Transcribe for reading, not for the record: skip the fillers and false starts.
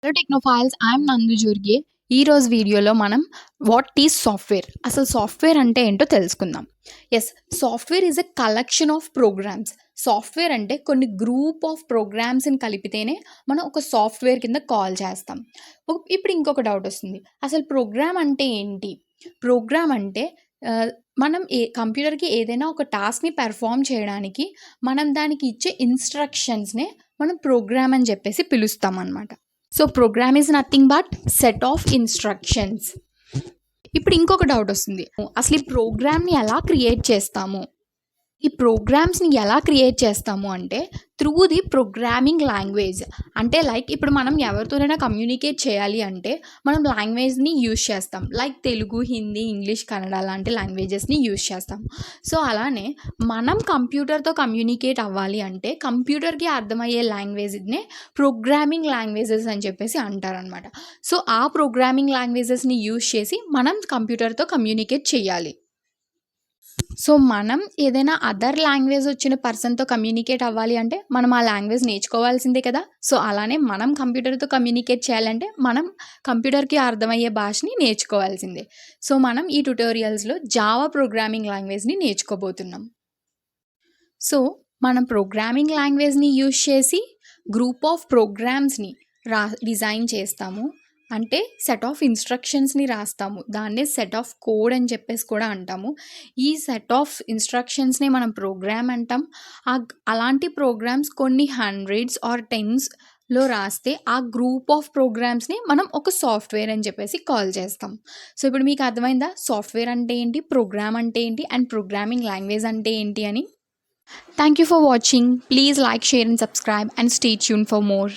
Hello టెక్నోఫైల్స్, I'm నందు జుర్గే. ఈరోజు వీడియోలో మనం వాట్ ఈజ్ సాఫ్ట్వేర్, అసలు సాఫ్ట్వేర్ అంటే ఏంటో తెలుసుకుందాం. Yes, software is a collection of programs. Software అంటే కొన్ని గ్రూప్ ఆఫ్ ప్రోగ్రామ్స్ని కలిపితేనే మనం ఒక సాఫ్ట్వేర్ కింద కాల్ చేస్తాం. ఇప్పుడు ఇంకొక డౌట్ వస్తుంది, అసలు ప్రోగ్రామ్ అంటే ఏంటి? ప్రోగ్రామ్ అంటే మనం కంప్యూటర్కి ఏదైనా ఒక టాస్క్ని పెర్ఫామ్ చేయడానికి మనం దానికి ఇచ్చే ఇన్స్ట్రక్షన్స్నే మనం ప్రోగ్రామ్ అని చెప్పేసి పిలుస్తాం అన్నమాట. So program is nothing but set of instructions. ఇప్పుడు ఇంకొక డౌట్ వస్తుంది, అసలు ఈ ప్రోగ్రామ్ని ఎలా క్రియేట్ చేస్తాము? ఈ ప్రోగ్రామ్స్ని ఎలా క్రియేట్ చేస్తాము అంటే త్రూ ది ప్రోగ్రామింగ్ లాంగ్వేజ్. అంటే లైక్ ఇప్పుడు మనం ఎవరితోనైనా కమ్యూనికేట్ చేయాలి అంటే మనం లాంగ్వేజ్ని యూజ్ చేస్తాం. లైక్ తెలుగు, హిందీ, ఇంగ్లీష్, కన్నడ లాంటి లాంగ్వేజెస్ని యూజ్ చేస్తాం. సో అలానే మనం కంప్యూటర్తో కమ్యూనికేట్ అవ్వాలి అంటే కంప్యూటర్కి అర్థమయ్యే లాంగ్వేజ్నే ప్రోగ్రామింగ్ లాంగ్వేజెస్ అని చెప్పేసి అంటారనమాట. సో ఆ ప్రోగ్రామింగ్ లాంగ్వేజెస్ని యూజ్ చేసి మనం కంప్యూటర్తో కమ్యూనికేట్ చేయాలి. సో మనం ఏదైనా అదర్ లాంగ్వేజ్ వచ్చిన పర్సన్తో కమ్యూనికేట్ అవ్వాలి అంటే మనం ఆ లాంగ్వేజ్ నేర్చుకోవాల్సిందే కదా. సో అలానే మనం కంప్యూటర్తో కమ్యూనికేట్ చేయాలంటే మనం కంప్యూటర్కి అర్థమయ్యే భాషని నేర్చుకోవాల్సిందే. సో మనం ఈ ట్యుటోరియల్స్లో జావా ప్రోగ్రామింగ్ లాంగ్వేజ్ని నేర్చుకోబోతున్నాం. సో మనం ప్రోగ్రామింగ్ లాంగ్వేజ్ని యూజ్ చేసి గ్రూప్ ఆఫ్ ప్రోగ్రామ్స్ని డిజైన్ చేస్తాము. అంటే సెట్ ఆఫ్ ఇన్స్ట్రక్షన్స్ని రాస్తాము, దాన్నే సెట్ ఆఫ్ కోడ్ అని చెప్పేసి కూడా అంటాము. ఈ సెట్ ఆఫ్ ఇన్స్ట్రక్షన్స్ని మనం ప్రోగ్రామ్ అంటాం. అలాంటి ప్రోగ్రామ్స్ కొన్ని హండ్రెడ్స్ ఆర్ టెన్స్లో రాస్తే ఆ గ్రూప్ ఆఫ్ ప్రోగ్రామ్స్ని మనం ఒక సాఫ్ట్వేర్ అని చెప్పేసి కాల్ చేస్తాం. సో ఇప్పుడు మీకు అర్థమైందా సాఫ్ట్వేర్ అంటే ఏంటి, ప్రోగ్రామ్ అంటే ఏంటి, అండ్ ప్రోగ్రామింగ్ లాంగ్వేజ్ అంటే ఏంటి అని. Thank you for watching. Please like, share and subscribe and stay tune for more.